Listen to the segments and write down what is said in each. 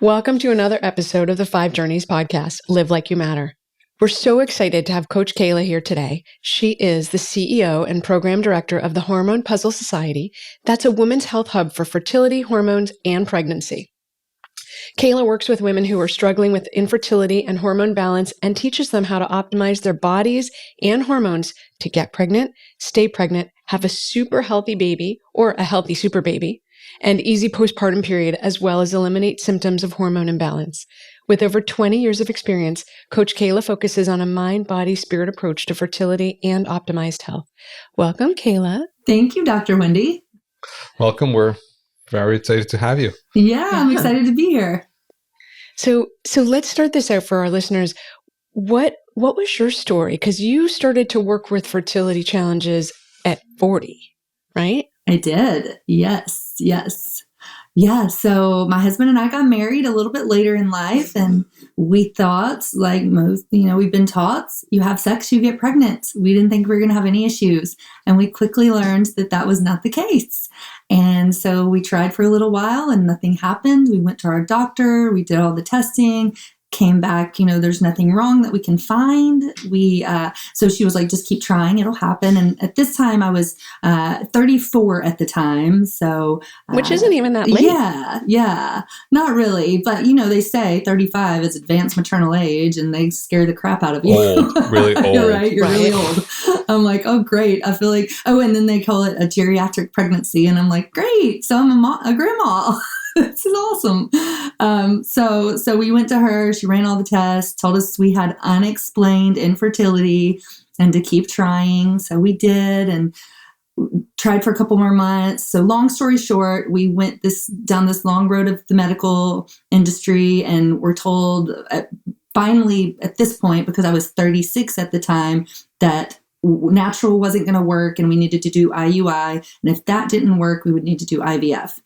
Welcome to another episode of the 5 Journeys podcast, Live Like You Matter. We're so excited to have Coach Kela here today. She is the CEO and Program Director of the Hormone Puzzle Society. That's a women's health hub for fertility, hormones, and pregnancy. Kela works with women who are struggling with infertility and hormone balance and teaches them how to optimize their bodies and hormones to get pregnant, stay pregnant, have a super healthy baby or a healthy super baby, and easy postpartum period, as well as eliminate symptoms of hormone imbalance. With over 20 years of experience, Coach Kela focuses on a mind, body, spirit approach to fertility and optimized health. Welcome, Kela. Thank you, Dr. Wendy. Welcome. We're very excited to have you. Yeah, I'm excited to be here. So let's start this out for our listeners. What was your story? Because you started to work with fertility challenges at 40, right? I did. Yes. Yeah. So my husband and I got married a little bit later in life, and we thought, like most, we've been taught, you have sex, you get pregnant. We didn't think we were going to have any issues. And we quickly learned that that was not the case. And so we tried for a little while and nothing happened. We went to our doctor. We did all the testing. Came back, there's nothing wrong that we can find. So she was like, just keep trying, it'll happen. And at this time I was 34 at the time. So, which isn't even that late. Yeah, not really. But they say 35 is advanced maternal age and they scare the crap out of you. Really old. You're right. You're really old. I'm like, oh, great. I feel like, and then they call it a geriatric pregnancy. And I'm like, great. So I'm a grandma. This is awesome. So we went to her. She ran all the tests, told us we had unexplained infertility and to keep trying. So we did and tried for a couple more months. So long story short, we went down this long road of the medical industry and we're told finally at this point, because I was 36 at the time, that natural wasn't going to work and we needed to do IUI. And if that didn't work, we would need to do IVF.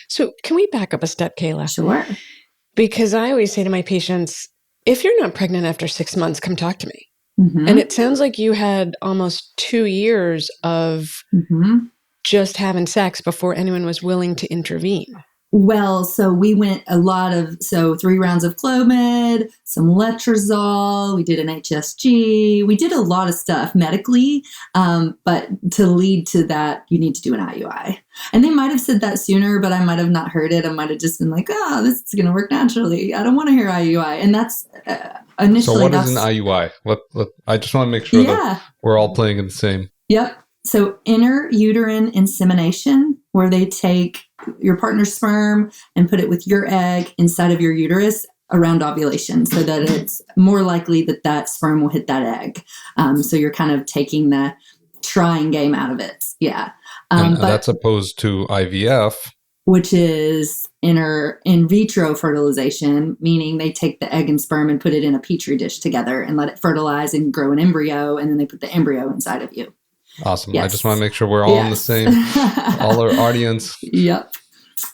So can we back up a step, Kela? Sure. Because I always say to my patients, if you're not pregnant after 6 months, come talk to me. Mm-hmm. And it sounds like you had almost 2 years of just having sex before anyone was willing to intervene. Well, so we went 3 rounds of Clomid, some letrozole, we did an HSG, we did a lot of stuff medically, but to lead to that, you need to do an IUI. And they might have said that sooner, but I might have not heard it. I might have just been like, this is going to work naturally. I don't want to hear IUI. And that's initially. So what is an IUI? I just want to make sure that we're all playing in the same. Yep. So uterine insemination, where they take your partner's sperm and put it with your egg inside of your uterus around ovulation so that it's more likely that sperm will hit that egg. So you're kind of taking the trying game out of it. Yeah. But that's opposed to IVF, which is in vitro fertilization, meaning they take the egg and sperm and put it in a petri dish together and let it fertilize and grow an embryo. And then they put the embryo inside of you. Awesome. Yes. I just want to make sure we're all in the same, all our audience. Yep.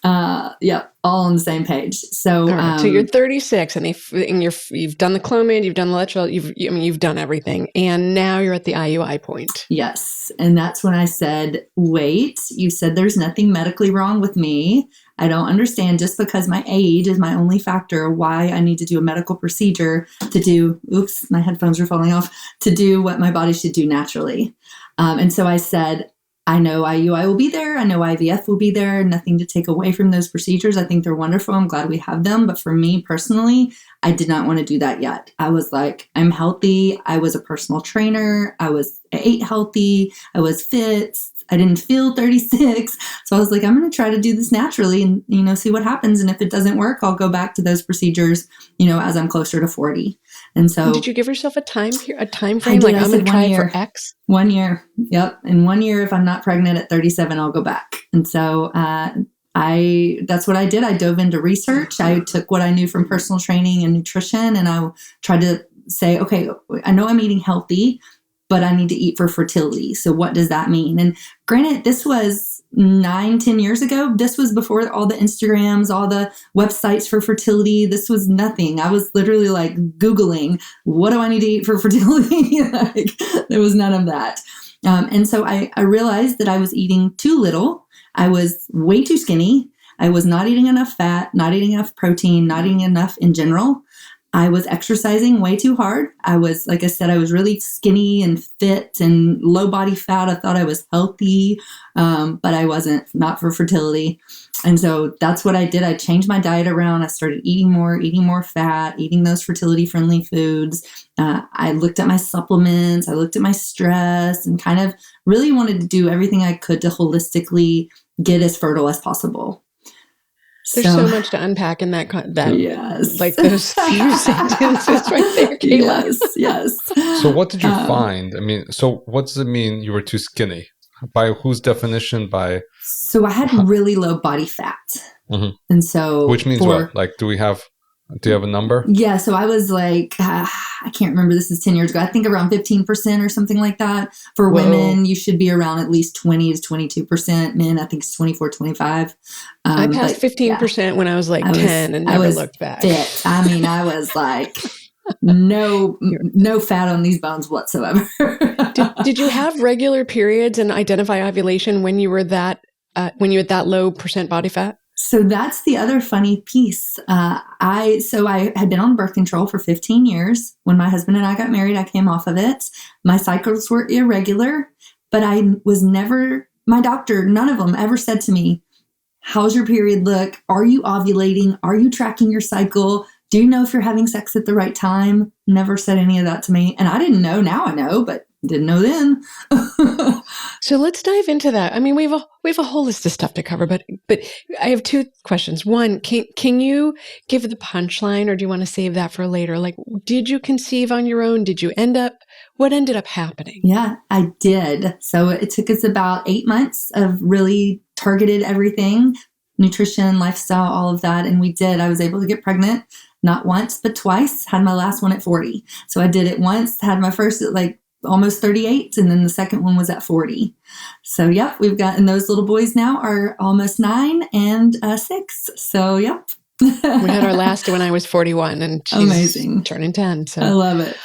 All on the same page. So, right. So you're 36 and you've done the Clomid, you've done the letrozole, you've done everything. And now you're at the IUI point. Yes. And that's when I said, wait, you said there's nothing medically wrong with me. I don't understand just because my age is my only factor why I need to do a medical procedure to do, my headphones are falling off, to do what my body should do naturally. And so I said, I know IUI will be there. I know IVF will be there. Nothing to take away from those procedures. I think they're wonderful. I'm glad we have them. But for me personally, I did not want to do that yet. I was like, I'm healthy. I was a personal trainer. I ate healthy. I was fit. I didn't feel 36. So I was like, I'm going to try to do this naturally and, see what happens. And if it doesn't work, I'll go back to those procedures, as I'm closer to 40. And so did you give yourself a time frame? Like I'm going to try it for X? 1 year. Yep. In 1 year, if I'm not pregnant at 37, I'll go back. And so, that's what I did. I dove into research. I took what I knew from personal training and nutrition, and I tried to say, okay, I know I'm eating healthy, but I need to eat for fertility. So what does that mean? And granted, this was 9-10 years ago. This was before all the Instagrams, all the websites for fertility. This was nothing. I was literally like Googling, what do I need to eat for fertility? There was none of that. And so I realized that I was eating too little. I was way too skinny. I was not eating enough fat, not eating enough protein, not eating enough in general. I was exercising way too hard. I was, like I said, I was really skinny and fit and low body fat. I thought I was healthy, but I wasn't, not for fertility. And so that's what I did. I changed my diet around. I started eating more fat, eating those fertility friendly foods. I looked at my supplements. I looked at my stress and kind of really wanted to do everything I could to holistically get as fertile as possible. There's so much to unpack in that yes. Like those few sentences right there, Kela. Yes. So what did you find? I mean, so what does it mean you were too skinny? By whose definition? So I had really low body fat. Mm-hmm. And so... Which means what? Like, do you have a number? Yeah, so I was like, I can't remember, this is 10 years ago. I think around 15% or something like that. For women, you should be around at least 20 to 22%. Men, I think it's 24, 25. I passed 15% when I was like 10 and never looked back. Fit. I mean, I was like, no fat on these bones whatsoever. Did you have regular periods and identify ovulation when you were when you had that low percent body fat? So that's the other funny piece. I had been on birth control for 15 years. When my husband and I got married, I came off of it. My cycles were irregular, but I was never, my doctor, none of them ever said to me, how's your period look? Are you ovulating? Are you tracking your cycle? Do you know if you're having sex at the right time? Never said any of that to me. And I didn't know. Now I know, but didn't know then. So let's dive into that. I mean, we have a whole list of stuff to cover, but I have two questions. One, can you give the punchline, or do you want to save that for later? Like, did you conceive on your own? What ended up happening? Yeah, I did. So it took us about 8 months of really targeted everything, nutrition, lifestyle, all of that. And we did. I was able to get pregnant, not once, but twice. Had my last one at 40. So I did it once, had my first at like almost 38, and then the second one was at 40. So yep, we've gotten those little boys now are almost 9 and 6. So yep. We had our last when I was 41, and she's amazing, turning 10. So I love it.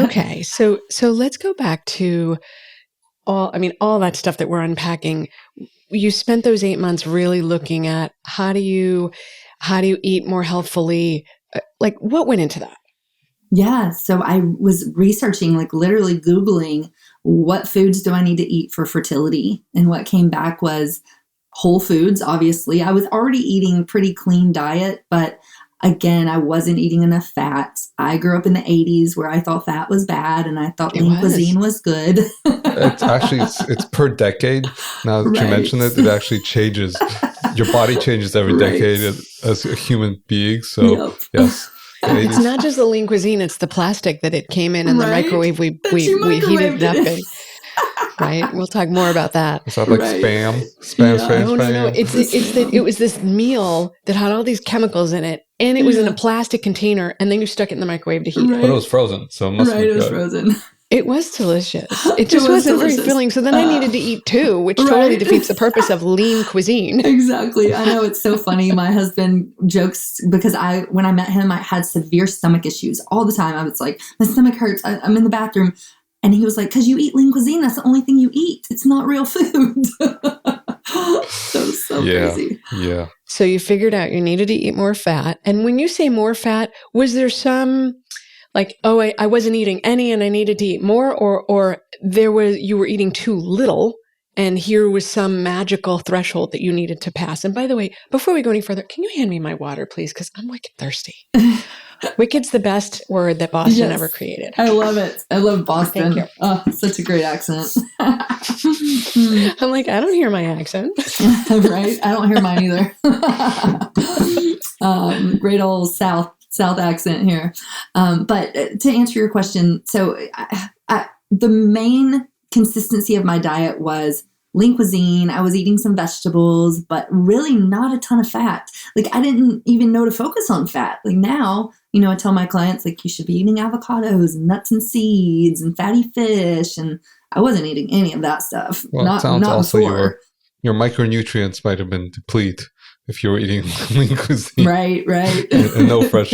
Okay, so let's go back to all that stuff that we're unpacking. You spent those 8 months really looking at how do you eat more healthfully. Like, what went into that? Yeah. So I was researching, like literally Googling, what foods do I need to eat for fertility? And what came back was whole foods. Obviously, I was already eating a pretty clean diet, but again, I wasn't eating enough fat. I grew up in the 80s where I thought fat was bad and I thought lean cuisine was good. It's per decade. Now that you mention it, it actually changes. Your body changes every decade as a human being. So yes. It's not just the lean cuisine, it's the plastic that it came in the microwave. We heated it up in. Right? We'll talk more about that. Is that like spam? Spam? No. It was this meal that had all these chemicals in it, and it was in a plastic container, and then you stuck it in the microwave to heat it. But it was frozen, so it must be good. It was frozen. It was delicious. It just wasn't very filling. So then I needed to eat too, which totally defeats the purpose of lean cuisine. Exactly. I know, it's so funny. My husband jokes because when I met him, I had severe stomach issues all the time. I was like, my stomach hurts. I'm in the bathroom. And he was like, because you eat lean cuisine. That's the only thing you eat. It's not real food. So crazy. Yeah. So you figured out you needed to eat more fat. And when you say more fat, was there some... like, I wasn't eating any and I needed to eat more, or you were eating too little and here was some magical threshold that you needed to pass. And by the way, before we go any further, can you hand me my water, please? Because I'm wicked thirsty. Wicked's the best word that Boston ever created. I love it. I love Boston. Thank you. Oh, such a great accent. I'm like, I don't hear my accent. Right? I don't hear mine either. Great old South accent here. But to answer your question, so the main consistency of my diet was lean cuisine. I was eating some vegetables, but really not a ton of fat. Like, I didn't even know to focus on fat. Like now, I tell my clients, like, you should be eating avocados and nuts and seeds and fatty fish. And I wasn't eating any of that stuff. Well, it sounds also before. Your micronutrients might have been depleted if you were eating lean cuisine. Right. and no fresh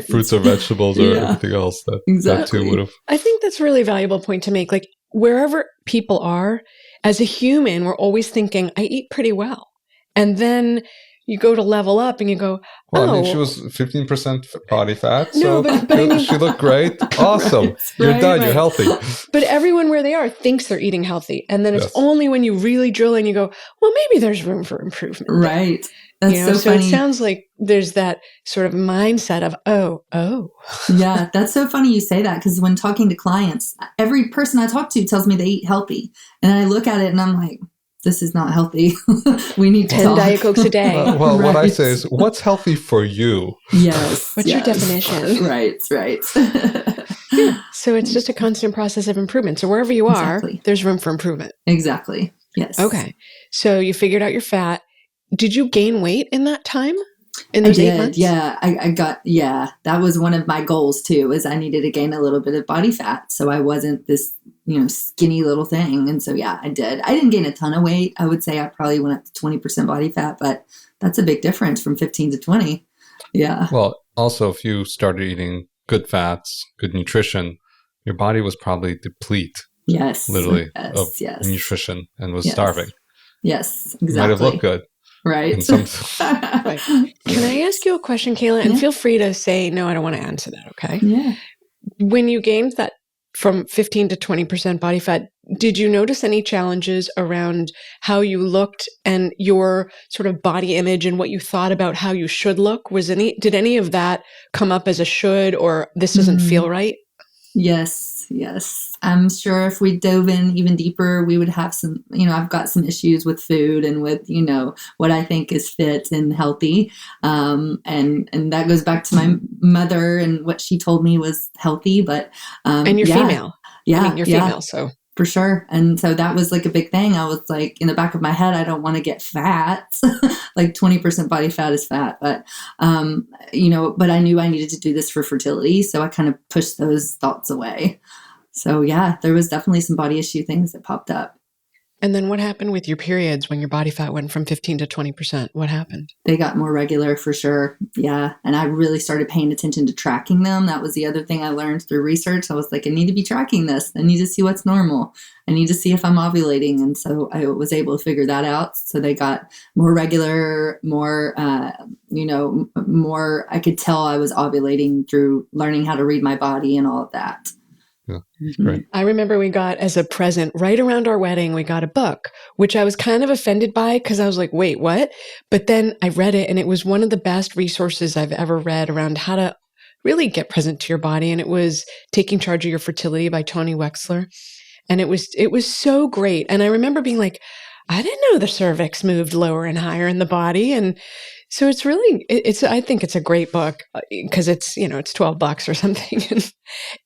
fruits or vegetables or anything else that too would have. I think that's a really valuable point to make. Like, wherever people are, as a human, we're always thinking, I eat pretty well. And then you go to level up and you go, well, I mean, she was 15% body fat, No, so but I mean- she looked great. Awesome. You're done. You're healthy. But everyone where they are thinks they're eating healthy. And then it's Yes. only when you really drill in, you go, well, maybe there's room for improvement. Right. That's so So funny. it sounds like there's that sort of mindset of, oh. Yeah, that's so funny you say that, because when talking to clients, every person I talk to tells me they eat healthy. And then I look at it and I'm like, this is not healthy. We need to 10 talk. Diet Cokes a day. Well, what I say is, what's healthy for you? Yes. What's your definition? Right. So it's just a constant process of improvement. So wherever you are, there's room for improvement. Exactly. Yes. Okay. So you figured out your fat. Did you gain weight in that time? In those 8 months? Yeah. I got, that was one of my goals too, is I needed to gain a little bit of body fat. So I wasn't this, skinny little thing. And so, I did. I didn't gain a ton of weight. I would say I probably went up to 20% body fat, but that's a big difference from 15 to 20. Yeah. Well, also, if you started eating good fats, good nutrition, your body was probably deplete. Yes. Literally of nutrition and was starving. Yes, exactly. Might have looked good. Right. Right. Can I ask you a question, Kela? And feel free to say, no, I don't want to answer that. Okay. Yeah. When you gained that from 15 to 20% body fat, did you notice any challenges around how you looked and your sort of body image and what you thought about how you should look? Did any of that come up as a should, or this doesn't feel right? Yes. I'm sure if we dove in even deeper, we would have some, I've got some issues with food and with, what I think is fit and healthy. And that goes back to my mother and what she told me was healthy, but, and you're female. Yeah. I mean, you're female, so. For sure. And so that was like a big thing. I was like, in the back of my head, I don't want to get fat. Like 20% body fat is fat. But, but I knew I needed to do this for fertility. So I kind of pushed those thoughts away. So there was definitely some body issue things that popped up. And then what happened with your periods when your body fat went from 15 to 20%? What happened? They got more regular for sure. Yeah. And I really started paying attention to tracking them. That was the other thing I learned through research. I was like, I need to be tracking this. I need to see what's normal. I need to see if I'm ovulating. And so I was able to figure that out. So they got more regular, more, more, I could tell I was ovulating through learning how to read my body and all of that. Yeah, great. I remember we got as a present right around our wedding, we got a book, which I was kind of offended by because I was like, wait, what? But then I read it and it was one of the best resources I've ever read around how to really get present to your body. And it was Taking Charge of Your Fertility by Tony Wexler. And it was so great. And I remember being like, I didn't know the cervix moved lower and higher in the body. And so it's really, I think it's a great book because it's $12 or something. And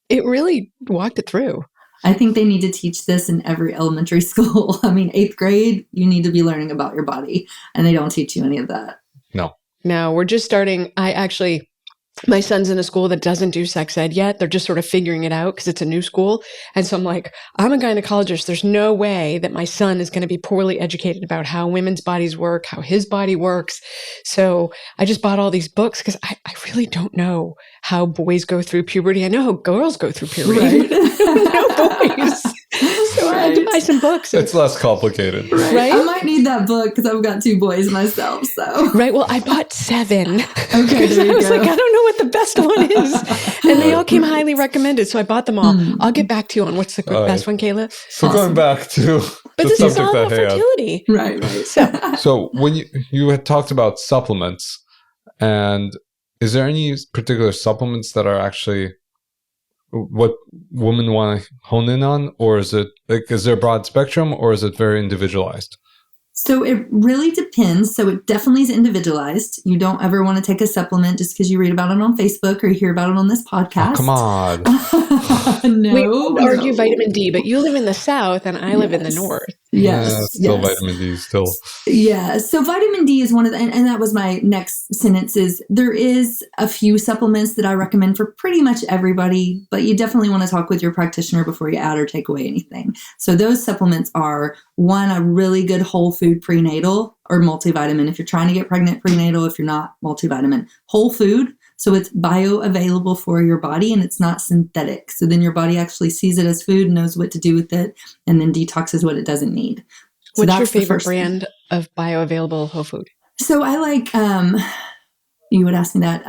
it really walked it through. I think they need to teach this in every elementary school. I mean, 8th grade, you need to be learning about your body, and they don't teach you any of that. No, we're just starting. My son's in a school that doesn't do sex ed yet. They're just sort of figuring it out because it's a new school. And so I'm like, I'm a gynecologist. There's no way that my son is going to be poorly educated about how women's bodies work, how his body works. So I just bought all these books because I really don't know how boys go through puberty. I know how girls go through puberty, but I don't know boys. So I had to buy some books. It's less complicated. Right? I might need that book because I've got 2 boys myself. So Right. Well, I bought 7. Okay, there you I was go. like, I don't know what the best one is. And they all came highly recommended. So I bought them all. I'll get back to you on what's the best one, Kela. So going back to but the this is subject all about at hand. fertility. Right. So when you had talked about supplements, and is there any particular supplements that are actually what women want to hone in on, or is it is there a broad spectrum, or is it very individualized? So it really depends. So it definitely is individualized. You don't ever want to take a supplement just because you read about it on Facebook or you hear about it on this podcast. Oh, come on. No. We would argue vitamin D, but you live in the South and I live in the North. Yes. Still vitamin D, still. Yeah. So vitamin D is one of the, and that was my next sentence is there is a few supplements that I recommend for pretty much everybody, but you definitely want to talk with your practitioner before you add or take away anything. So those supplements are one, a really good whole food prenatal or multivitamin. If you're trying to get pregnant prenatal, if you're not multivitamin, whole food. So it's bioavailable for your body and it's not synthetic. So then your body actually sees it as food, knows what to do with it, and then detoxes what it doesn't need. So what's your favorite brand of bioavailable whole food? So I like, you would ask me that,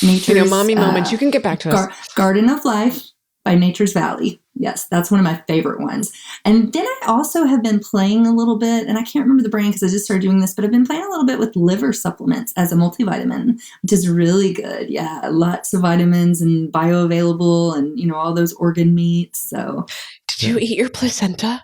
Nature's, mommy moments. You can get back to us. Garden of Life by Nature's Valley. Yes, that's one of my favorite ones. And then I also have been playing a little bit, and I can't remember the brand because I just started doing this, but I've been playing a little bit with liver supplements as a multivitamin, which is really good. Yeah, lots of vitamins and bioavailable and, all those organ meats. So, did you eat your placenta?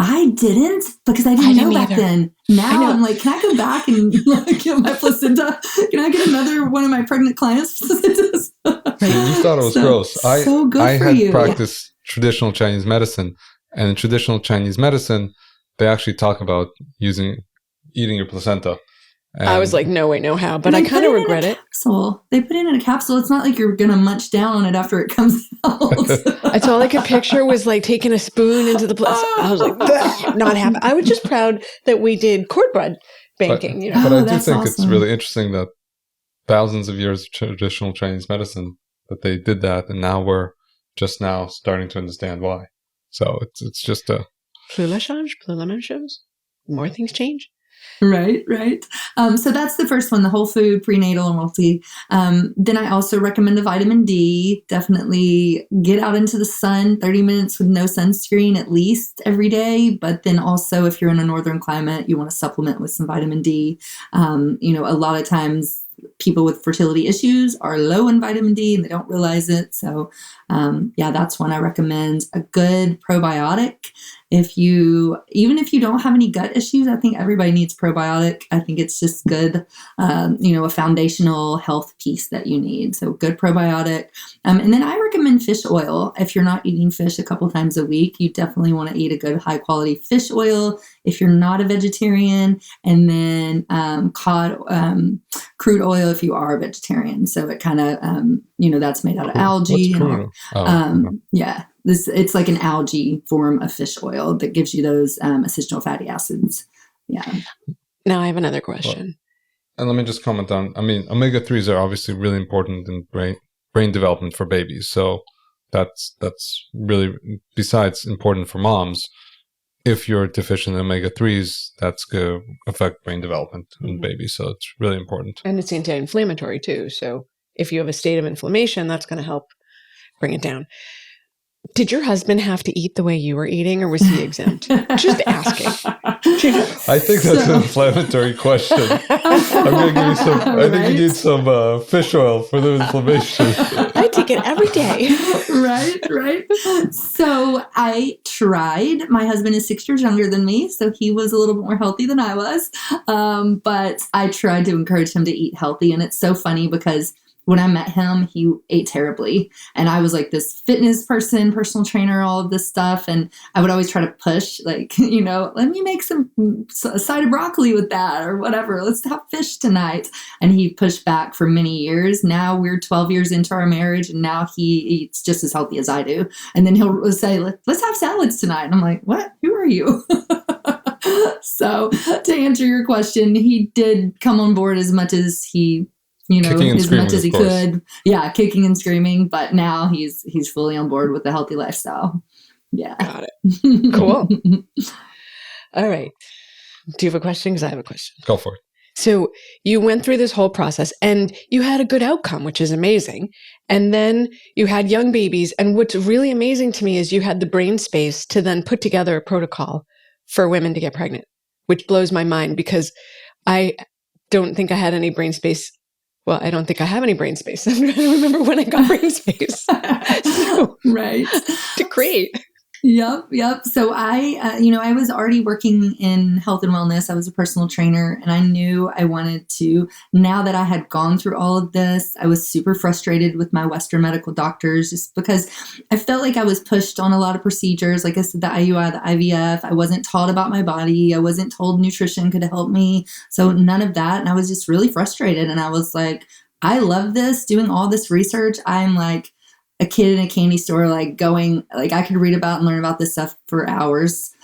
I didn't because I didn't know back then. Now I'm like, can I go back and get my placenta? Can I get another one of my pregnant clients' placentas? You thought it was gross. I had practiced traditional Chinese medicine, and in traditional Chinese medicine, they actually talk about eating your placenta. And I was like, no way, no how, but I kind of regret it. They put it in a capsule. It's not like you're going to munch down on it after it comes out. That's all I could picture was like taking a spoon into the placenta. I was like, not happy. I was just proud that we did cord blood banking. But I do think it's really interesting that thousands of years of traditional Chinese medicine that they did that, and now we're just now starting to understand why. So it's just a plus la même chose. More things change. Right. So that's the first one, the whole food, prenatal and multi. Then I also recommend the vitamin D. Definitely get out into the sun, 30 minutes with no sunscreen at least every day. But then also if you're in a northern climate, you want to supplement with some vitamin D. A lot of times people with fertility issues are low in vitamin D and they don't realize it. So that's one I recommend. A good probiotic. Even if you don't have any gut issues, I think everybody needs probiotic. I think it's just good, a foundational health piece that you need. So good probiotic. And then I recommend fish oil. If you're not eating fish a couple times a week, you definitely want to eat a good high quality fish oil if you're not a vegetarian. And then crude oil if you are a vegetarian. So it kind of, that's made out of algae. It's like an algae form of fish oil that gives you those essential fatty acids. Yeah. Now I have another question. And let me just comment on, omega-3s are obviously really important in brain development for babies. So that's really, besides important for moms, if you're deficient in omega-3s, that's going to affect brain development in babies. So it's really important. And it's anti-inflammatory too. So if you have a state of inflammation, that's going to help bring it down. Did your husband have to eat the way you were eating, or was he exempt? Just asking. I think that's an inflammatory question. I'm going to give you some. I think you need some fish oil for the inflammation. I take it every day. Right. So I tried. My husband is 6 years younger than me, so he was a little bit more healthy than I was. But I tried to encourage him to eat healthy, and it's so funny because when I met him, he ate terribly. And I was like this fitness person, personal trainer, all of this stuff. And I would always try to push, let me make a side of broccoli with that or whatever. Let's have fish tonight. And he pushed back for many years. Now we're 12 years into our marriage and now he eats just as healthy as I do. And then he'll say, let's have salads tonight. And I'm like, what? Who are you? So to answer your question, he did come on board as much as he as much as he could. Yeah, kicking and screaming. But now he's fully on board with the healthy lifestyle. Yeah. Got it. Cool. All right. Do you have a question? Because I have a question. Go for it. So you went through this whole process and you had a good outcome, which is amazing. And then you had young babies. And what's really amazing to me is you had the brain space to then put together a protocol for women to get pregnant, which blows my mind because I don't think I had any brain space. Well, I don't think I have any brain space. I'm trying to remember when I got brain space. Right. To create. Yep. So I was already working in health and wellness. I was a personal trainer and I knew I wanted to, now that I had gone through all of this, I was super frustrated with my Western medical doctors just because I felt like I was pushed on a lot of procedures. Like I said, the IUI, the IVF, I wasn't taught about my body. I wasn't told nutrition could help me. So none of that. And I was just really frustrated. And I was like, I love this, doing all this research. I'm like a kid in a candy store, I could read about and learn about this stuff for hours.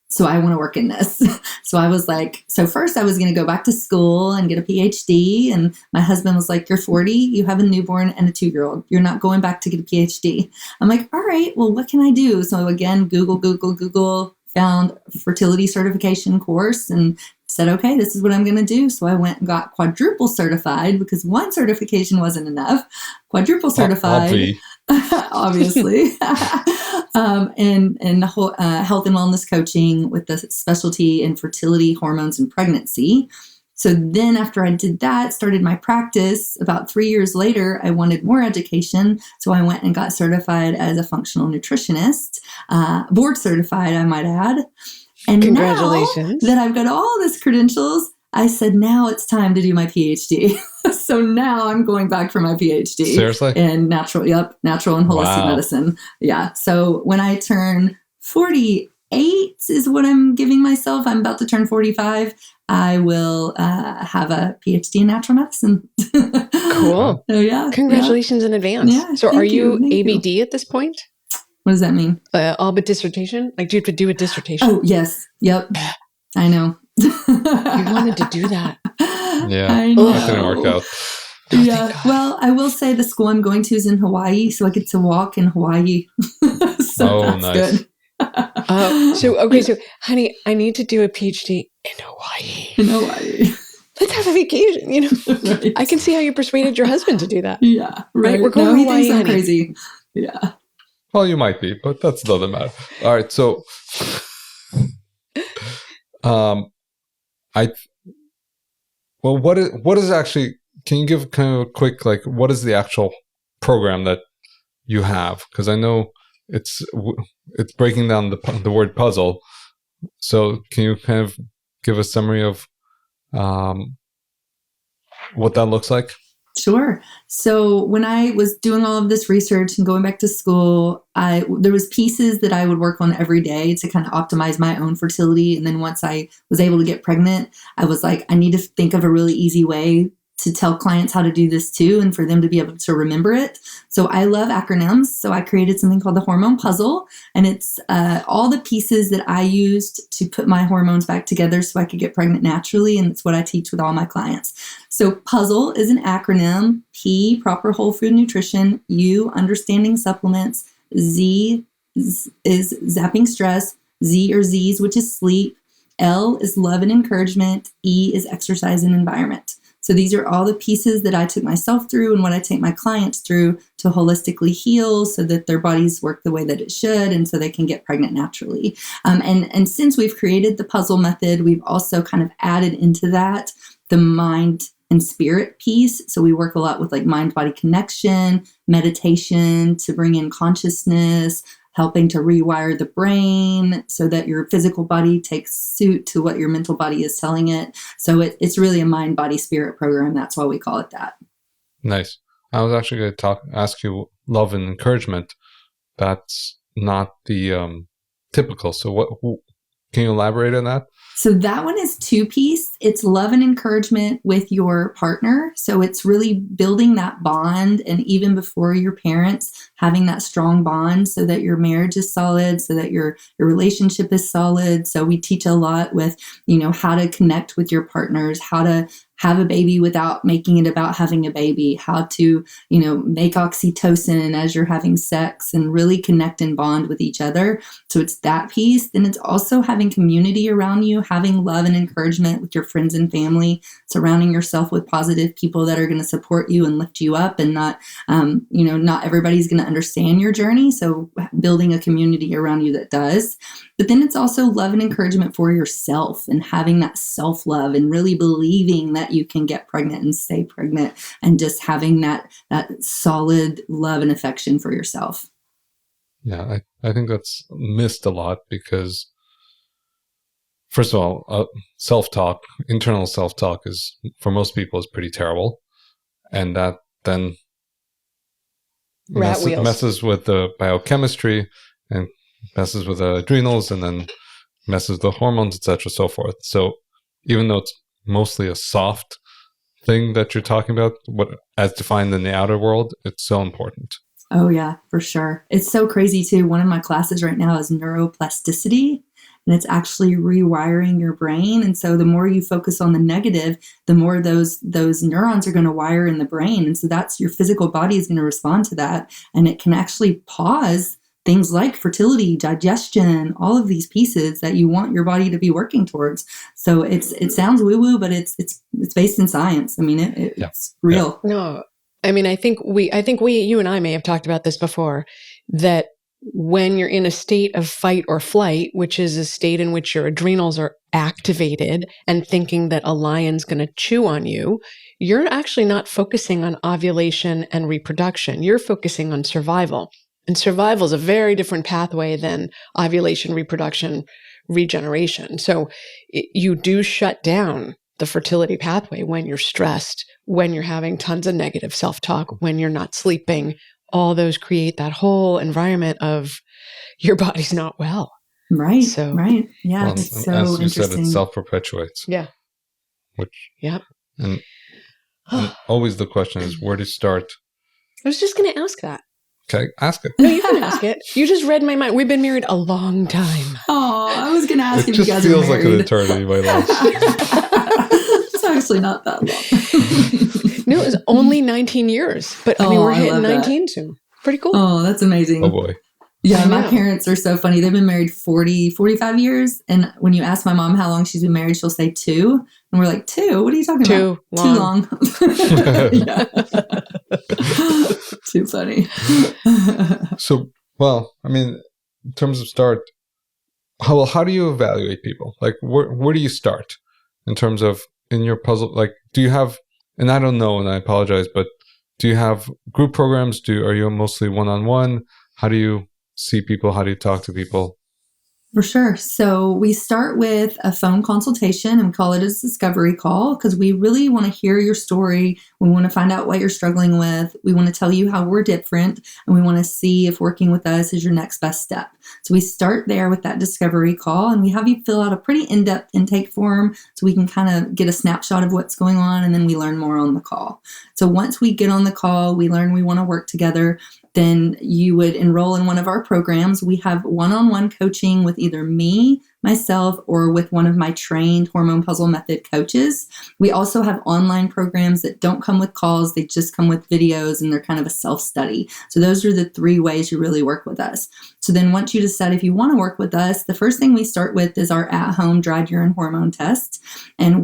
So I want to work in this. So I was like, first I was going to go back to school and get a PhD. And my husband was like, you're 40, you have a newborn and a 2-year-old. You're not going back to get a PhD. I'm like, all right, well, what can I do? So again, Google, found fertility certification course and said, okay, this is what I'm going to do. So I went and got quadruple certified because one certification wasn't enough. Quadruple certified, obviously, in the whole, health and wellness coaching with the specialty in fertility, hormones, and pregnancy. So then after I did that, started my practice, about 3 years later, I wanted more education. So I went and got certified as a functional nutritionist, board certified, I might add. And congratulations. Now that I've got all these credentials, I said, now it's time to do my PhD. So now I'm going back for my PhD. Seriously? In natural and holistic medicine. Yeah. So when I turn 48 is what I'm giving myself. I'm about to turn 45. I will have a PhD in natural medicine. Cool. So yeah. Congratulations in advance. Yeah, so are you thank ABD at this point? What does that mean? All but dissertation? Like, do you have to do a dissertation? Oh, yes. Yep. I know. You wanted to do that. Yeah. I know. That didn't work out. Yeah. Well, I will say the school I'm going to is in Hawaii, so I get to walk in Hawaii. So that's nice. Good. So honey, I need to do a PhD in Hawaii. In Hawaii. Let's have a vacation, you know. Right. I can see how you persuaded your husband to do that. Yeah. Right. We're going to Hawaii, he thinks I'm honey. crazy. Yeah. Well, you might be, but that's another matter. All right. So, what is actually, can you give kind of a quick, like, what is the actual program that you have? Because I know it's breaking down the word puzzle. So can you kind of give a summary of what that looks like? Sure. So when I was doing all of this research and going back to school, there was pieces that I would work on every day to kind of optimize my own fertility. And then once I was able to get pregnant, I was like, I need to think of a really easy way to tell clients how to do this too, and for them to be able to remember it. So I love acronyms. So I created something called the Hormone Puzzle, and it's all the pieces that I used to put my hormones back together so I could get pregnant naturally. And it's what I teach with all my clients. So puzzle is an acronym. P, proper whole food nutrition. U, understanding supplements. Z is zapping stress. Z or Z's, which is sleep. L is love and encouragement. E is exercise and environment. So these are all the pieces that I took myself through and what I take my clients through to holistically heal so that their bodies work the way that it should and so they can get pregnant naturally. And since we've created the puzzle method, we've also kind of added into that the mind and spirit piece. So we work a lot with like mind-body connection, meditation to bring in consciousness, helping to rewire the brain so that your physical body takes suit to what your mental body is telling it. So it's really a mind, body, spirit program. That's why we call it that. Nice. I was actually going to ask you love and encouragement. That's not the typical. So what can you elaborate on that? So that one is 2-piece. It's love and encouragement with your partner. So it's really building that bond, and even before your parents, having that strong bond so that your marriage is solid, so that your relationship is solid. So we teach a lot with, how to connect with your partners, how to have a baby without making it about having a baby, how to, make oxytocin as you're having sex and really connect and bond with each other. So it's that piece. Then it's also having community around you, having love and encouragement with your friends and family, surrounding yourself with positive people that are going to support you and lift you up, and not everybody's going to understand your journey. So building a community around you that does. But then it's also love and encouragement for yourself and having that self-love and really believing that you can get pregnant and stay pregnant, and just having that solid love and affection for yourself. Yeah, I think that's missed a lot because, first of all, self-talk, internal self-talk is, for most people, is pretty terrible. And that then messes with the biochemistry and messes with the adrenals, and then messes with the hormones, etc., so forth. So even though it's mostly a soft thing that you're talking about, what as defined in the outer world, it's so important. Oh yeah, for sure. It's so crazy too. One of my classes right now is neuroplasticity, and it's actually rewiring your brain. And so the more you focus on the negative, the more those neurons are going to wire in the brain. And so that's your physical body is going to respond to that. And it can actually pause things like fertility, digestion, all of these pieces that you want your body to be working towards. So it sounds woo-woo, but it's based in science. I mean, it's real. No, I mean, I think you and I may have talked about this before, that when you're in a state of fight or flight, which is a state in which your adrenals are activated and thinking that a lion's going to chew on you, you're actually not focusing on ovulation and reproduction. You're focusing on survival. And survival is a very different pathway than ovulation, reproduction, regeneration. So you do shut down the fertility pathway when you're stressed, when you're having tons of negative self-talk, when you're not sleeping. All those create that whole environment of your body's not well. Right. So, right. Yeah. Well, it's so as you said, interesting. it self-perpetuates. Yeah. And always the question is, where to start? I was just going to ask that. Okay, ask it. No, you can ask it. You just read my mind. We've been married a long time. Oh, I was going to ask if you guys It are just feels like an eternity, my love. It's actually not that long. No, it was only 19 years. But I mean, we're hitting 19 soon. Pretty cool. Oh, that's amazing. Oh, boy. Yeah, my parents are so funny. They've been married 45 years. And when you ask my mom how long she's been married, she'll say 2. And we're like, 2? What are you talking about? Too long. Too funny. So, well, I mean, in terms of start, how do you evaluate people? Like, where do you start in terms of in your puzzle? Like, do you have, and I don't know, and I apologize, but do you have group programs? Are you mostly one-on-one? How do you see people? How do you talk to people? For sure. So we start with a phone consultation, and we call it a discovery call because we really want to hear your story. We want to find out what you're struggling with. We want to tell you how we're different, and we want to see if working with us is your next best step. So we start there with that discovery call, and we have you fill out a pretty in-depth intake form so we can kind of get a snapshot of what's going on, and then we learn more on the call. So once we get on the call, we learn we want to work together. Then you would enroll in one of our programs. We have one-on-one coaching with either me, myself, or with one of my trained Hormone Puzzle method coaches. We also have online programs that don't come with calls. They just come with videos, and they're kind of a self-study. So those are the 3 ways you really work with us. So then once you decide if you want to work with us, the first thing we start with is our at-home dried urine hormone test. And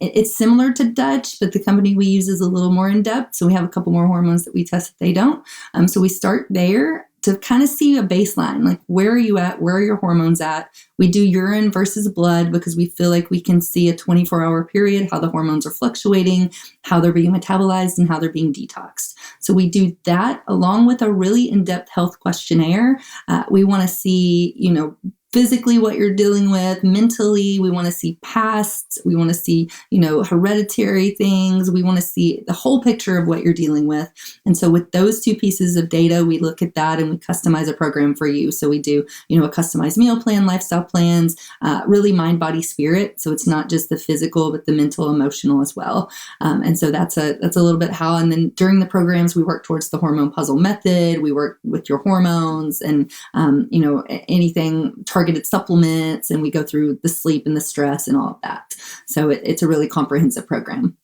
it's similar to Dutch, but the company we use is a little more in-depth. So we have a couple more hormones that we test that they don't. So we start there to kind of see a baseline, like where are you at? Where are your hormones at? We do urine versus blood because we feel like we can see a 24-hour period, how the hormones are fluctuating, how they're being metabolized, and how they're being detoxed. So we do that along with a really in-depth health questionnaire. We want to see, physically what you're dealing with, mentally, we want to see past, we want to see, hereditary things. We want to see the whole picture of what you're dealing with. And so with those 2 pieces of data, we look at that and we customize a program for you. So we do, a customized meal plan, lifestyle plans, really mind, body, spirit. So it's not just the physical, but the mental, emotional as well. And so that's a little bit how, and then during the programs, we work towards the Hormone Puzzle method. We work with your hormones and, anything targeted supplements, and we go through the sleep and the stress and all of that. So it's a really comprehensive program.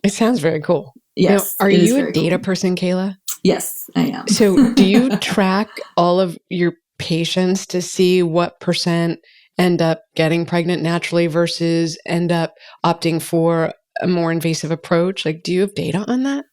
It sounds very cool. Yes. Now, are you a data person, Kela? Yes, I am. So do you track all of your patients to see what % end up getting pregnant naturally versus end up opting for a more invasive approach? Like, do you have data on that?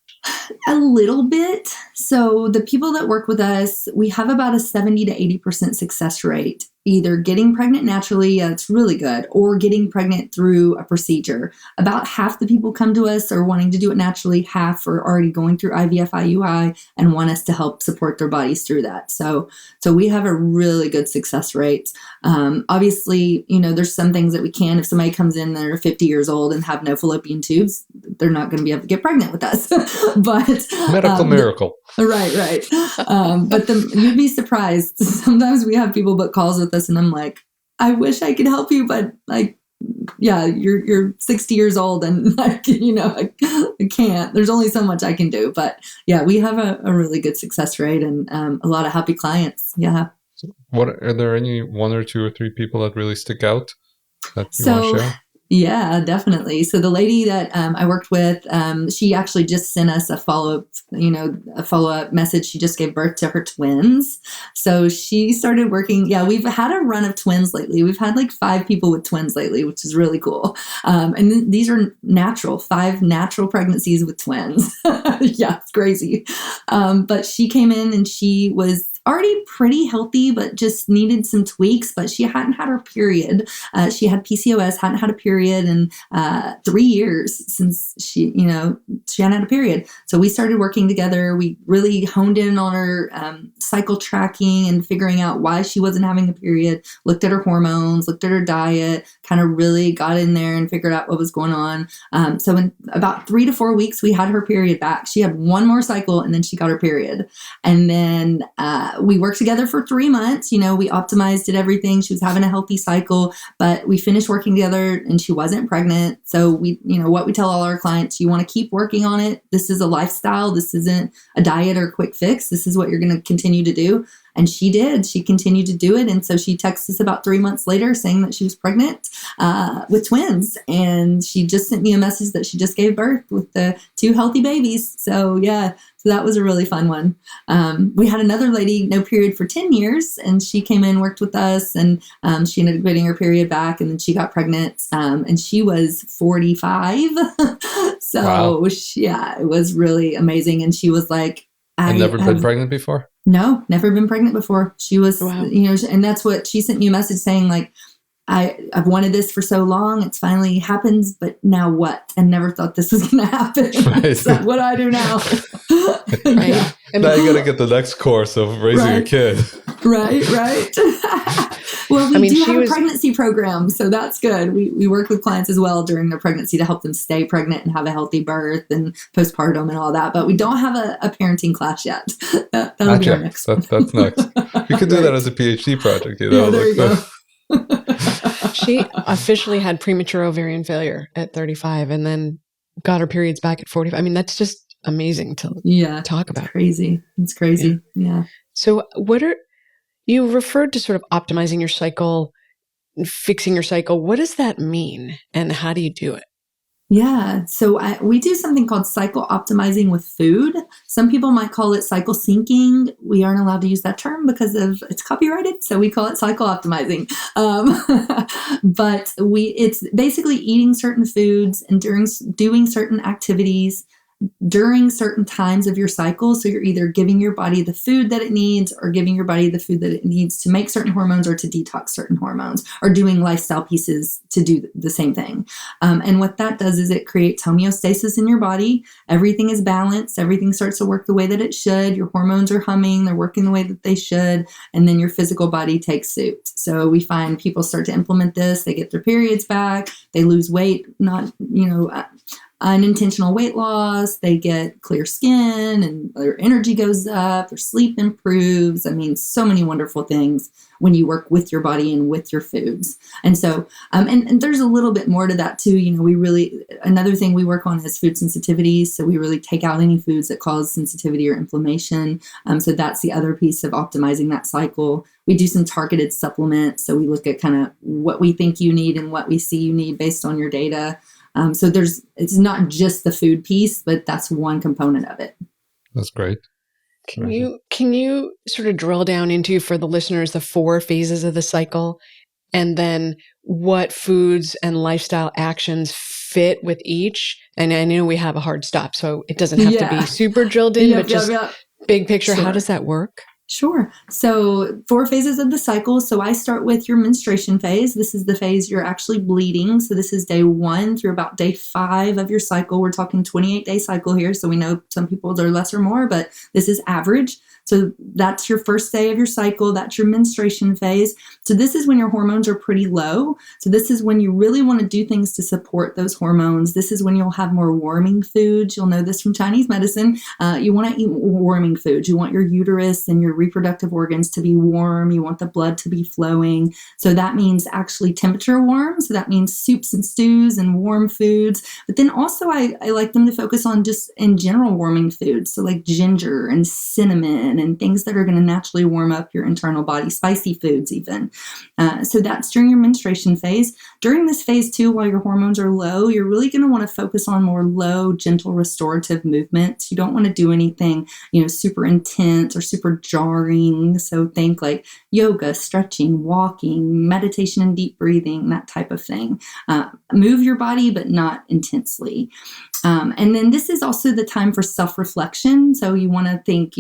A little bit. So the people that work with us, we have about a 70 to 80% success rate, either getting pregnant naturally, it's really good, or getting pregnant through a procedure. About half the people come to us are wanting to do it naturally, half are already going through IVF, IUI, and want us to help support their bodies through that. So we have a really good success rate. Obviously, there's some things that we can. If somebody comes in, they're 50 years old and have no fallopian tubes, they're not going to be able to get pregnant with us. But medical miracle. Right. But you'd be surprised. Sometimes we have people book calls with us, and I'm like, I wish I could help you, but you're 60 years old, and I can't. There's only so much I can do. But yeah, we have a really good success rate and a lot of happy clients. Yeah. What are there any 1 or 2 or 3 people that really stick out that you want to share? Yeah, definitely. So the lady that I worked with, she actually just sent us a follow-up message. She just gave birth to her twins. So she started working. Yeah, we've had a run of twins lately. We've had like 5 people with twins lately, which is really cool. And these are 5 natural pregnancies with twins. Yeah, it's crazy. But she came in and she was already pretty healthy, but just needed some tweaks. But she hadn't had her period. She had PCOS, hadn't had a period in 3 years since she hadn't had a period. So we started working together. We really honed in on her cycle tracking and figuring out why she wasn't having a period, looked at her hormones, looked at her diet, kind of really got in there and figured out what was going on. So in about 3 to 4 weeks, we had her period back. She had one more cycle and then she got her period. And then we worked together for 3 months. We optimized, did everything. She was having a healthy cycle, but we finished working together and she wasn't pregnant. So what we tell all our clients, you want to keep working on it. This is a lifestyle. This isn't a diet or a quick fix. This is what you're going to continue to do. And she did. She continued to do it. And so she texted us about 3 months later saying that she was pregnant with twins. And she just sent me a message that she just gave birth with the 2 healthy babies. So yeah, so that was a really fun one. We had another lady, no period for 10 years. And she came in, worked with us, and she ended up getting her period back. And then she got pregnant. And she was 45. So Wow. it was really amazing. And she was like, I've never been pregnant before? No, never been pregnant before. She was, Wow. And that's what she sent me a message saying, like, I've wanted this for so long. It's finally happens, but now what? And never thought this was going to happen. Right. So what do I do now? Right. Yeah. Now you got to get the next course of raising a kid. Right. Well, we do have a was pregnancy program, so that's good. We work with clients as well during their pregnancy to help them stay pregnant and have a healthy birth and postpartum and all that. But we don't have a parenting class yet. That'll be our next. That's next. You could do that as a PhD project. Yeah, there you go. She officially had premature ovarian failure at 35 and then got her periods back at 45. I mean, that's just amazing to talk about. It's crazy. Yeah. So you referred to sort of optimizing your cycle, fixing your cycle. What does that mean and how do you do it? Yeah. So we do something called cycle optimizing with food. Some people might call it cycle syncing. We aren't allowed to use that term because it's copyrighted. So we call it cycle optimizing. But it's basically eating certain foods and doing certain activities during certain times of your cycle. So you're either giving your body the food that it needs or giving your body the food that it needs to make certain hormones or to detox certain hormones, or doing lifestyle pieces to do the same thing. And what that does is it creates homeostasis in your body. Everything is balanced. Everything starts to work the way that it should. Your hormones are humming. They're working the way that they should. And then your physical body takes suit. So we find people start to implement this. They get their periods back. They lose weight, not, unintentional weight loss. They get clear skin and their energy goes up, their sleep improves. I mean, so many wonderful things when you work with your body and with your foods. And so, and there's a little bit more to that too. Another thing we work on is food sensitivities. So we really take out any foods that cause sensitivity or inflammation. So that's the other piece of optimizing that cycle. We do some targeted supplements. So we look at kind of what we think you need and what we see you need based on your data. So it's not just the food piece, but that's one component of it. That's great. Can you sort of drill down into, for the listeners, the 4 phases of the cycle, and then what foods and lifestyle actions fit with each? And I know we have a hard stop, so it doesn't have to be super drilled in, but just big picture. Sure. How does that work? Sure. So 4 phases of the cycle. So I start with your menstruation phase. This is the phase you're actually bleeding. So this is day 1 through about day 5 of your cycle. We're talking 28-day cycle here. So we know some people are less or more, but this is average. So that's your first day of your cycle. That's your menstruation phase. So this is when your hormones are pretty low. So this is when you really want to do things to support those hormones. This is when you'll have more warming foods. You'll know this from Chinese medicine. You want to eat warming foods. You want your uterus and your reproductive organs to be warm. You want the blood to be flowing. So that means actually temperature warm. So that means soups and stews and warm foods. But then also I like them to focus on just in general warming foods. So like ginger and cinnamon even, and things that are going to naturally warm up your internal body, spicy foods even. So that's during your menstruation phase. During this phase too, while your hormones are low, you're really going to want to focus on more low, gentle, restorative movements. You don't want to do anything, super intense or super jarring. So think like yoga, stretching, walking, meditation and deep breathing, that type of thing. Move your body, but not intensely. And then this is also the time for self-reflection. So you want to think,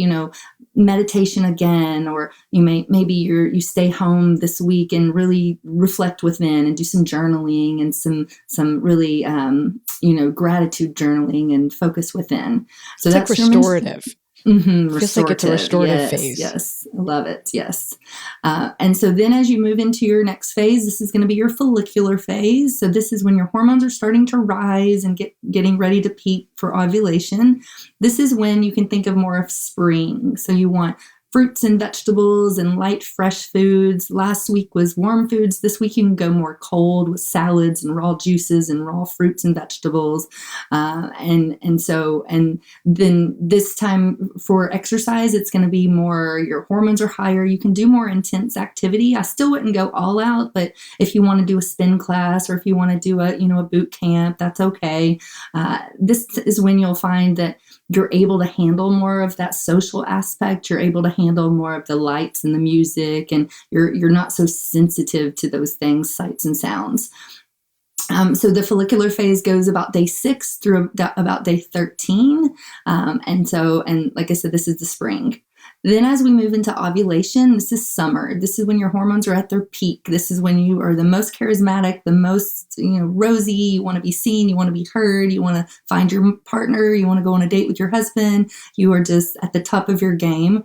meditation again, or maybe you stay home this week and really reflect within and do some journaling and some really, gratitude journaling and focus within. So it's that's like restorative. Feels like it's a restorative phase. Yes, I love it. Yes. And so then as you move into your next phase, this is going to be your follicular phase. So this is when your hormones are starting to rise and getting ready to peak for ovulation. This is when you can think of more of spring. So you want fruits and vegetables and light, fresh foods. Last week was warm foods. This week you can go more cold with salads and raw juices and raw fruits and vegetables. And then this time for exercise, it's going to be more, your hormones are higher. You can do more intense activity. I still wouldn't go all out, but if you want to do a spin class or if you want to do a boot camp, that's okay. This is when you'll find that you're able to handle more of that social aspect. You're able to handle more of the lights and the music, and you're not so sensitive to those things, sights and sounds. So the follicular phase goes about day 6 through about day 13. And like I said, this is the spring. Then as we move into ovulation, this is summer. This is when your hormones are at their peak. This is when you are the most charismatic, the most, rosy. You want to be seen. You want to be heard. You want to find your partner. You want to go on a date with your husband. You are just at the top of your game.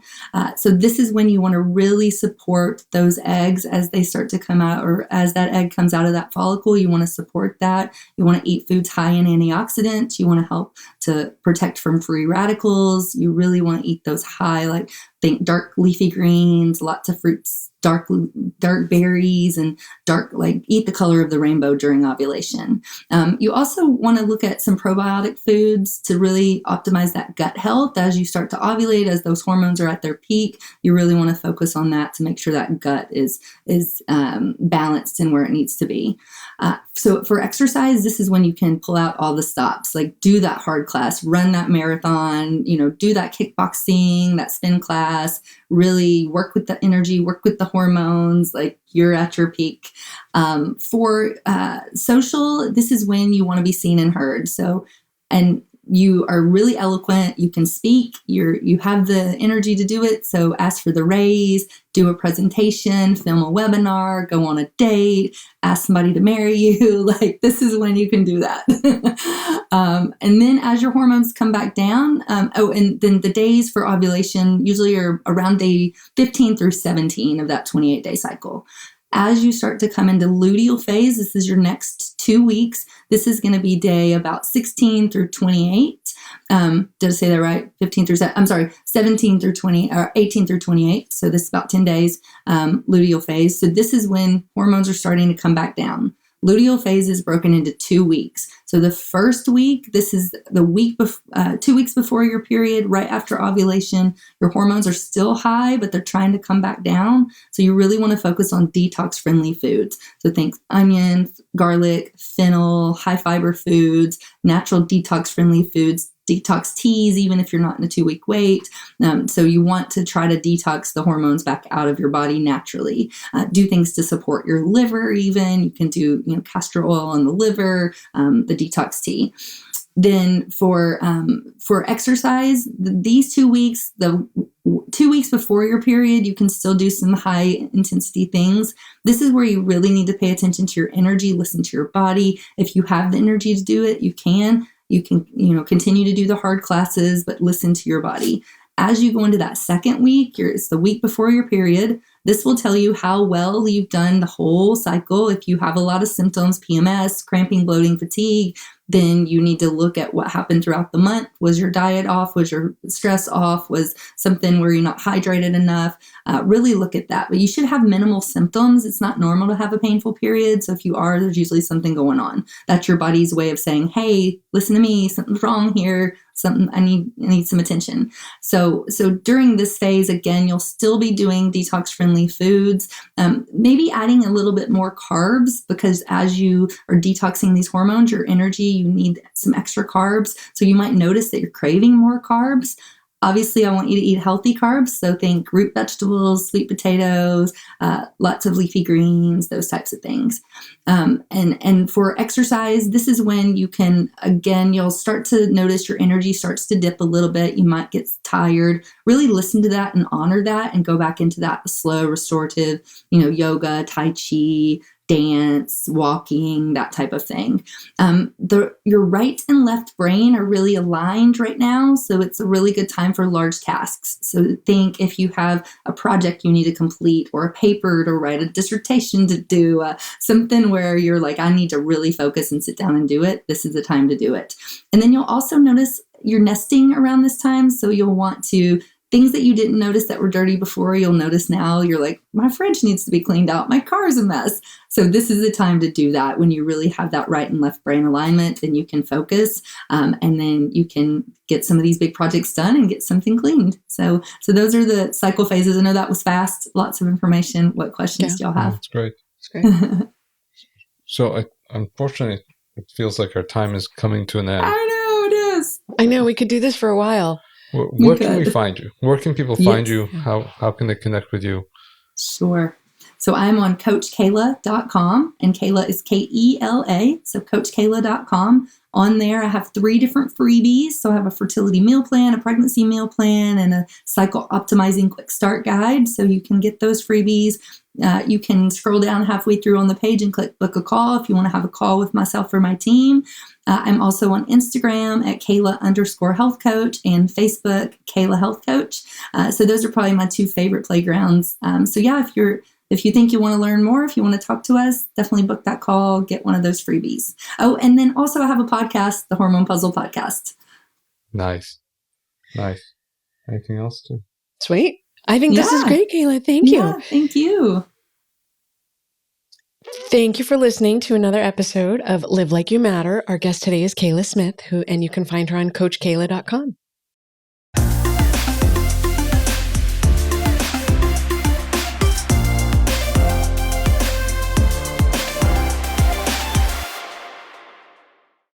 So this is when you want to really support those eggs as they start to come out, or as that egg comes out of that follicle. You want to support that. You want to eat foods high in antioxidants. You want to help to protect from free radicals. You really want to eat those high, like think dark leafy greens, lots of fruits, dark berries, and eat the color of the rainbow during ovulation. You also want to look at some probiotic foods to really optimize that gut health as you start to ovulate, as those hormones are at their peak. You really want to focus on that to make sure that gut is balanced and where it needs to be. So for exercise, this is when you can pull out all the stops, like do that hard class, run that marathon, do that kickboxing, that spin class, really work with the energy, work with the hormones, like you're at your peak. For social, this is when you want to be seen and heard. So, and you are really eloquent, you can speak, you have the energy to do it. So ask for the raise, do a presentation, film a webinar, go on a date, ask somebody to marry you. Like this is when you can do that. And then as your hormones come back down, and then the days for ovulation usually are around day 15 through 17 of that 28-day cycle. As you start to come into luteal phase, this is your next 2 weeks. This is going to be day about 16 through 28. Did I say that right? 17 through 20, or 18 through 28. So this is about 10 days, luteal phase. So this is when hormones are starting to come back down. Luteal phase is broken into 2 weeks. So the first week, this is the week 2 weeks before your period, right after ovulation. Your hormones are still high, but they're trying to come back down. So you really want to focus on detox-friendly foods. So think onions, garlic, fennel, high-fiber foods, natural detox-friendly foods, detox teas, even if you're not in a 2-week wait. So you want to try to detox the hormones back out of your body naturally. Do things to support your liver even. You can do castor oil on the liver, the detox tea. Then for exercise, these 2 weeks, the 2 weeks before your period, you can still do some high intensity things. This is where you really need to pay attention to your energy, listen to your body. If you have the energy to do it, you can continue to do the hard classes, but listen to your body. As you go into that second week, it's the week before your period. This will tell you how well you've done the whole cycle. If you have a lot of symptoms, PMS, cramping, bloating, fatigue, then you need to look at what happened throughout the month. Was your diet off? Was your stress off? Was something where you're not hydrated enough? Really look at that. But you should have minimal symptoms. It's not normal to have a painful period. So if you are, there's usually something going on. That's your body's way of saying, hey, listen to me, something's wrong here. something, I need some attention. So during this phase, again, you'll still be doing detox friendly foods, maybe adding a little bit more carbs, because as you are detoxing these hormones, your energy, you need some extra carbs. So you might notice that you're craving more carbs. Obviously, I want you to eat healthy carbs. So think root vegetables, sweet potatoes, lots of leafy greens, those types of things. And for exercise, this is when you can, again, you'll start to notice your energy starts to dip a little bit. You might get tired. Really listen to that and honor that and go back into that slow, restorative, yoga, tai chi, dance, walking, that type of thing. Your right and left brain are really aligned right now. So it's a really good time for large tasks. So think if you have a project you need to complete, or a paper to write, a dissertation to do, something where you're like, I need to really focus and sit down and do it. This is the time to do it. And then you'll also notice you're nesting around this time. So you'll want to, things that you didn't notice that were dirty before, you'll notice now. You're like, my fridge needs to be cleaned out. My car's a mess. So this is the time to do that. When you really have that right and left brain alignment, then you can focus, and then you can get some of these big projects done and get something cleaned. So those are the cycle phases. I know that was fast. Lots of information. What questions do y'all have? That's great. That's great. So unfortunately, it feels like our time is coming to an end. I know it is. I know we could do this for a while. Where can we find you? Where can people find you? How can they connect with you? Sure. So I'm on CoachKela.com, and Kela is Kela. So CoachKela.com. On there, I have 3 different freebies. So I have a fertility meal plan, a pregnancy meal plan, and a cycle optimizing quick start guide. So you can get those freebies. You can scroll down halfway through on the page and click book a call if you want to have a call with myself or my team. I'm also on Instagram at Kela_health coach and Facebook, Kela Health Coach. So those are probably my 2 favorite playgrounds. So yeah, if you think you want to learn more, if you want to talk to us, definitely book that call, get one of those freebies. Oh, and then also I have a podcast, the Hormone Puzzle podcast. Nice. Anything else too? Sweet. I think this is great, Kela. Thank you. Thank you. Thank you for listening to another episode of Live Like You Matter. Our guest today is Kela Smith, and you can find her on CoachKela.com.